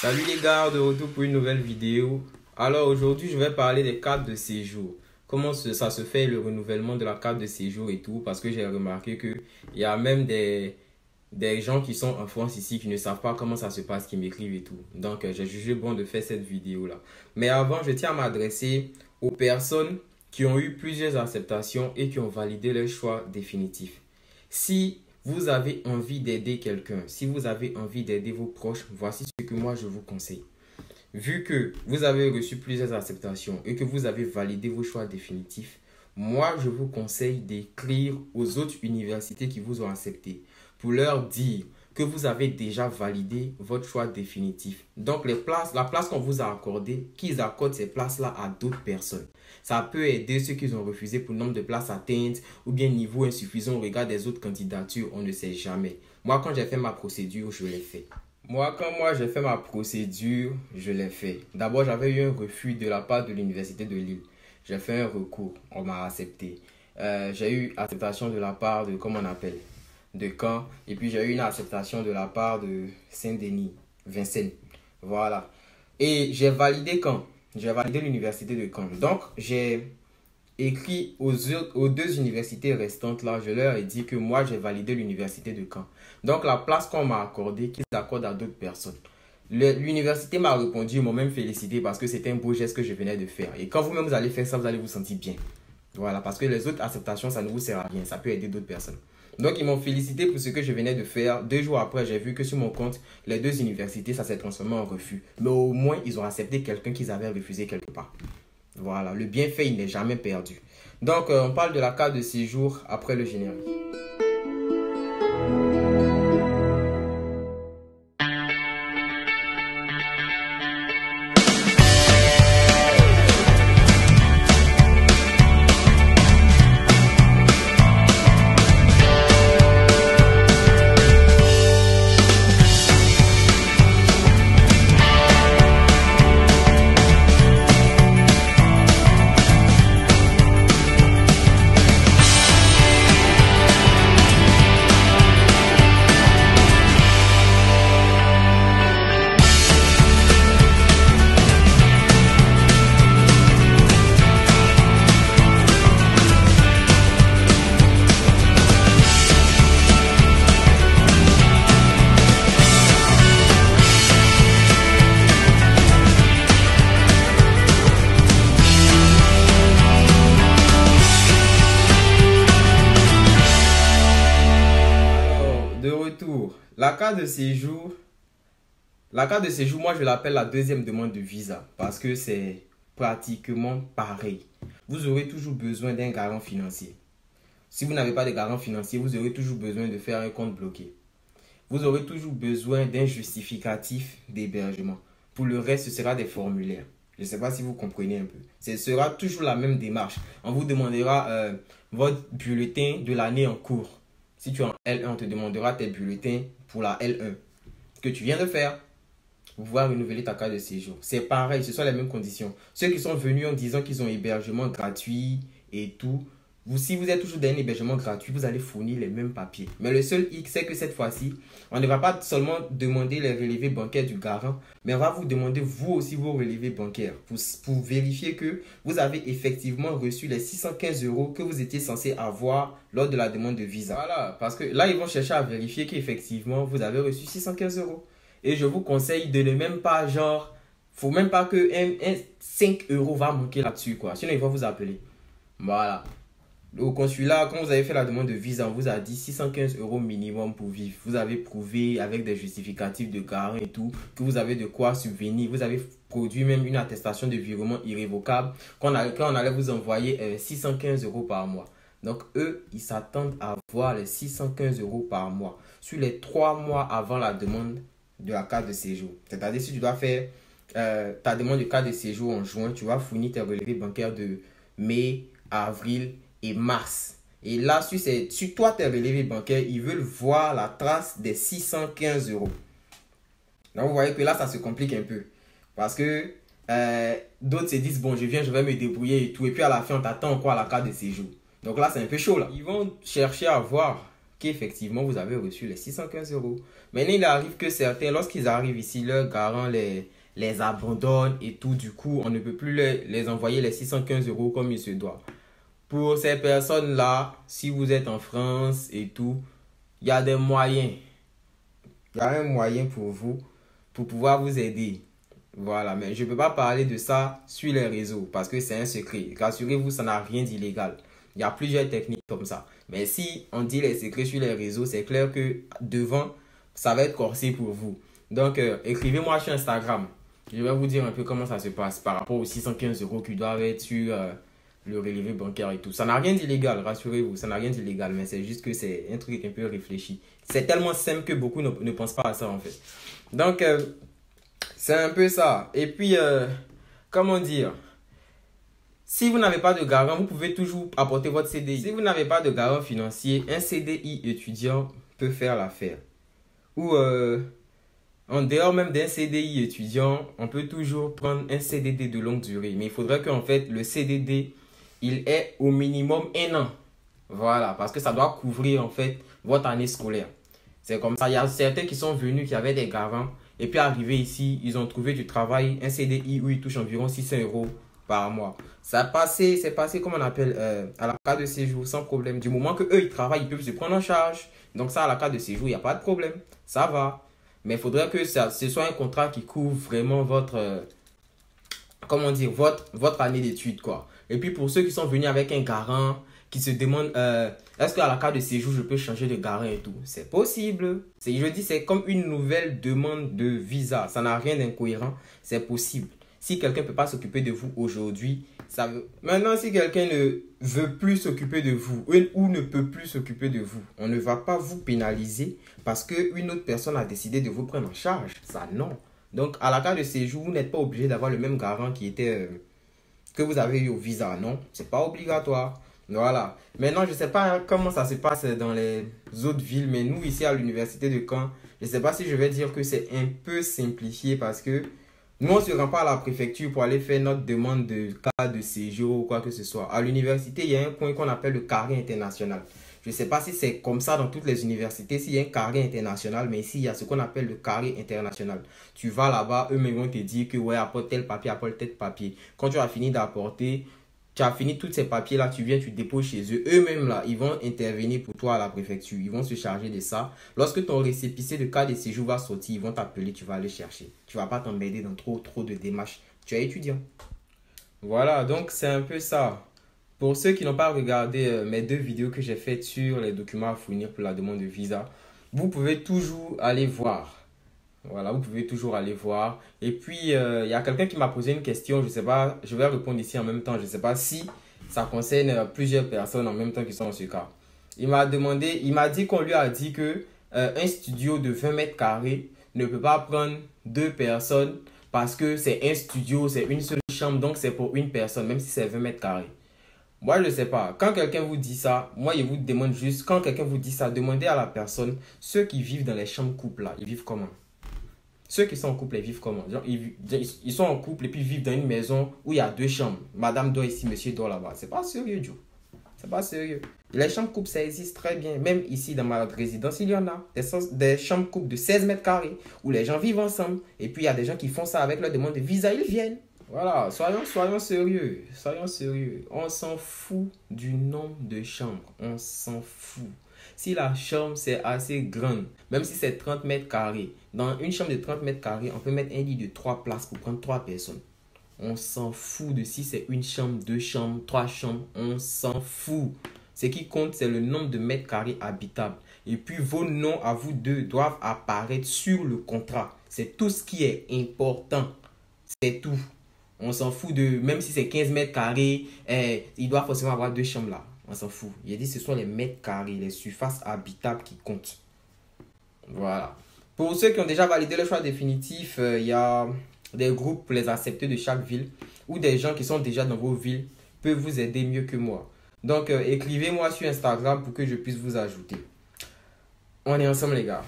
Salut les gars, de retour pour une nouvelle vidéo. Alors aujourd'hui, je vais parler des cartes de séjour. Comment ça se fait le renouvellement de la carte de séjour et tout. Parce que j'ai remarqué qu'il y a même des gens qui sont en France ici qui ne savent pas comment ça se passe, qui m'écrivent et tout. Donc j'ai jugé bon de faire cette vidéo-là. Mais avant, je tiens à m'adresser aux personnes qui ont eu plusieurs acceptations et qui ont validé leur choix définitif. Si vous avez envie d'aider quelqu'un, si vous avez envie d'aider vos proches, voici ce que moi je vous conseille. Vu que vous avez reçu plusieurs acceptations et que vous avez validé vos choix définitifs, moi je vous conseille d'écrire aux autres universités qui vous ont accepté pour leur dire que vous avez déjà validé votre choix définitif. Donc la place qu'on vous a accordée, qu'ils accordent ces places-là à d'autres personnes. Ça peut aider ceux qui ont refusé pour nombre de places atteintes ou bien niveau insuffisant au regard des autres candidatures, on ne sait jamais. Moi, quand j'ai fait ma procédure, je l'ai fait. Quand j'ai fait ma procédure, je l'ai fait. D'abord, j'avais eu un refus de la part de l'université de Lille. J'ai fait un recours, on m'a accepté. J'ai eu acceptation de la part de, comment on appelle, de Caen. Et puis, j'ai eu une acceptation de la part de Saint-Denis, Vincennes. Voilà. Et j'ai validé Caen. J'ai validé l'université de Caen. Donc, j'ai écrit aux deux universités restantes là. Je leur ai dit que moi, j'ai validé l'université de Caen. Donc, la place qu'on m'a accordée, qu'ils accordent à d'autres personnes. L'université m'a répondu, ils m'ont même félicité parce que c'était un beau geste que je venais de faire. Et quand vous-même vous allez faire ça, vous allez vous sentir bien. Voilà, parce que les autres acceptations, ça ne vous sert à rien. Ça peut aider d'autres personnes. Donc, ils m'ont félicité pour ce que je venais de faire. 2 jours après, j'ai vu que sur mon compte, les 2 universités, ça s'est transformé en refus. Mais au moins, ils ont accepté quelqu'un qu'ils avaient refusé quelque part. Voilà, le bienfait, il n'est jamais perdu. Donc, on parle de la carte de séjour après le générique. La carte de séjour, moi je l'appelle la deuxième demande de visa parce que c'est pratiquement pareil. Vous aurez toujours besoin d'un garant financier. Si vous n'avez pas de garant financier, vous aurez toujours besoin de faire un compte bloqué. Vous aurez toujours besoin d'un justificatif d'hébergement. Pour le reste, ce sera des formulaires. Je ne sais pas si vous comprenez un peu. Ce sera toujours la même démarche. On vous demandera votre bulletin de l'année en cours. Si tu es en L1, on te demandera tes bulletins pour la L1 que tu viens de faire pour pouvoir renouveler ta carte de séjour. C'est pareil, ce sont les mêmes conditions. Ceux qui sont venus en disant qu'ils ont hébergement gratuit et tout, si vous êtes toujours dans un hébergement gratuit, vous allez fournir les mêmes papiers. Mais le seul hic, c'est que cette fois-ci, on ne va pas seulement demander les relevés bancaires du garant, mais on va vous demander vous aussi vos relevés bancaires pour vérifier que vous avez effectivement reçu les 615 € que vous étiez censé avoir lors de la demande de visa. Voilà, parce que là, ils vont chercher à vérifier qu'effectivement, vous avez reçu 615 €. Et je vous conseille de ne même pas, faut même pas que 5 € va manquer là-dessus, quoi. Sinon, ils vont vous appeler. Voilà. Au consulat, quand vous avez fait la demande de visa, on vous a dit 615 € minimum pour vivre. Vous avez prouvé avec des justificatifs de garant et tout que vous avez de quoi subvenir. Vous avez produit même une attestation de virement irrévocable quand on allait vous envoyer 615 € par mois. Donc, eux, ils s'attendent à avoir les 615 € par mois sur les 3 mois avant la demande de la carte de séjour. C'est-à-dire, si tu dois faire ta demande de carte de séjour en juin, tu vas fournir tes relevés bancaires de mai, avril et mars. Et là, sur toi, tes relevés bancaires, ils veulent voir la trace des 615 €. Donc, vous voyez que là, ça se complique un peu. Parce que d'autres se disent, bon, je vais me débrouiller et tout. Et puis, à la fin, on t'attend encore à la carte de séjour. Donc là, c'est un peu chaud, là. Ils vont chercher à voir qu'effectivement vous avez reçu les 615 euros. Maintenant, il arrive que certains, lorsqu'ils arrivent ici, leurs garants les abandonnent et tout. Du coup, on ne peut plus les envoyer les 615 euros comme il se doit. Pour ces personnes-là, si vous êtes en France et tout, il y a des moyens. Il y a un moyen pour vous, pour pouvoir vous aider. Voilà, mais je ne peux pas parler de ça sur les réseaux parce que c'est un secret. Rassurez-vous, ça n'a rien d'illégal. Il y a plusieurs techniques comme ça. Mais si on dit les secrets sur les réseaux, c'est clair que devant, ça va être corsé pour vous. Donc, écrivez-moi sur Instagram. Je vais vous dire un peu comment ça se passe par rapport aux 615 euros qui doivent être sur le relevé bancaire et tout. Ça n'a rien d'illégal, rassurez-vous, ça n'a rien d'illégal, mais c'est juste que c'est un truc un peu réfléchi. C'est tellement simple que beaucoup ne pensent pas à ça en fait. Donc, c'est un peu ça. Et puis, comment dire? Si vous n'avez pas de garant, vous pouvez toujours apporter votre CDI. Si vous n'avez pas de garant financier, un CDI étudiant peut faire l'affaire. Ou en dehors même d'un CDI étudiant, on peut toujours prendre un CDD de longue durée. Mais il faudrait qu'en fait, le CDD, il ait au minimum 1 an. Voilà, parce que ça doit couvrir en fait votre année scolaire. C'est comme ça. Il y a certains qui sont venus, qui avaient des garants. Et puis arrivés ici, ils ont trouvé du travail, un CDI où ils touchent environ 600 euros par mois. C'est passé, comme on appelle, à la carte de séjour sans problème. Du moment que eux ils travaillent, ils peuvent se prendre en charge. Donc ça, à la carte de séjour, il n'y a pas de problème. Ça va. Mais il faudrait que ce soit un contrat qui couvre vraiment votre, comment dire, votre année d'études, quoi. Et puis pour ceux qui sont venus avec un garant, qui se demandent, est-ce qu'à la carte de séjour, je peux changer de garant et tout? C'est possible. Je dis, c'est comme une nouvelle demande de visa. Ça n'a rien d'incohérent. C'est possible. Si quelqu'un ne peut pas s'occuper de vous aujourd'hui, ça veut... Maintenant, si quelqu'un ne veut plus s'occuper de vous ou ne peut plus s'occuper de vous, on ne va pas vous pénaliser parce qu'une autre personne a décidé de vous prendre en charge. Ça, non. Donc, à la carte de séjour, vous n'êtes pas obligé d'avoir le même garant qui était, que vous avez eu au visa. Non, c'est pas obligatoire. Voilà. Maintenant, je ne sais pas comment ça se passe dans les autres villes, mais nous, ici à l'université de Caen, je ne sais pas si je vais dire que c'est un peu simplifié parce que nous, on ne se rend pas à la préfecture pour aller faire notre demande de carte de séjour ou quoi que ce soit. À l'université, il y a un coin qu'on appelle le carré international. Je ne sais pas si c'est comme ça dans toutes les universités, s'il y a un carré international, mais ici, il y a ce qu'on appelle le carré international. Tu vas là-bas, eux-mêmes vont te dire que, ouais, apporte tel papier, apporte tel papier. Quand tu as fini d'apporter, tu as fini tous ces papiers-là, tu viens, tu déposes chez eux. Eux-mêmes, là, ils vont intervenir pour toi à la préfecture. Ils vont se charger de ça. Lorsque ton récépissé de carte de séjour va sortir, ils vont t'appeler, tu vas aller chercher. Tu ne vas pas t'emmerder dans trop de démarches. Tu es étudiant. Voilà, donc c'est un peu ça. Pour ceux qui n'ont pas regardé mes 2 vidéos que j'ai faites sur les documents à fournir pour la demande de visa, vous pouvez toujours aller voir. Voilà, vous pouvez toujours aller voir. Et puis, il y a quelqu'un qui m'a posé une question. Je ne sais pas, je vais répondre ici en même temps. Je ne sais pas si ça concerne plusieurs personnes en même temps qui sont dans ce cas. Il m'a dit qu'on lui a dit que un studio de 20 mètres carrés ne peut pas prendre 2 personnes parce que c'est un studio, c'est une seule chambre, donc c'est pour une personne, même si c'est 20 mètres carrés. Moi, je ne sais pas. Quand quelqu'un vous dit ça, moi, je vous demande juste, quand quelqu'un vous dit ça, demandez à la personne, ceux qui vivent dans les chambres couples là, ils vivent comment? Ceux qui sont en couple, ils vivent comment? Genre, ils sont en couple et puis ils vivent dans une maison où il y a 2 chambres. Madame dort ici, monsieur dort là-bas. C'est pas sérieux, Joe. C'est pas sérieux. Les chambres couples, ça existe très bien. Même ici, dans ma résidence, il y en a. Des chambres couples de 16 mètres carrés où les gens vivent ensemble. Et puis, il y a des gens qui font ça avec leur demande de visa. Ils viennent. Voilà, soyons sérieux. Soyons sérieux. On s'en fout du nombre de chambres. On s'en fout. Si la chambre c'est assez grande, même si c'est 30 mètres carrés, dans une chambre de 30 mètres carrés, on peut mettre un lit de 3 places pour prendre 3 personnes. On s'en fout de si c'est une chambre, 2 chambres, 3 chambres. On s'en fout. Ce qui compte, c'est le nombre de mètres carrés habitables. Et puis, vos noms à vous deux doivent apparaître sur le contrat. C'est tout ce qui est important. C'est tout. On s'en fout de, même si c'est 15 mètres carrés, il doit forcément avoir 2 chambres là. On s'en fout. Il a dit que ce sont les mètres carrés, les surfaces habitables qui comptent. Voilà. Pour ceux qui ont déjà validé le choix définitif, il y a des groupes pour les accepter de chaque ville ou des gens qui sont déjà dans vos villes peuvent vous aider mieux que moi. Donc, écrivez-moi sur Instagram pour que je puisse vous ajouter. On est ensemble, les gars.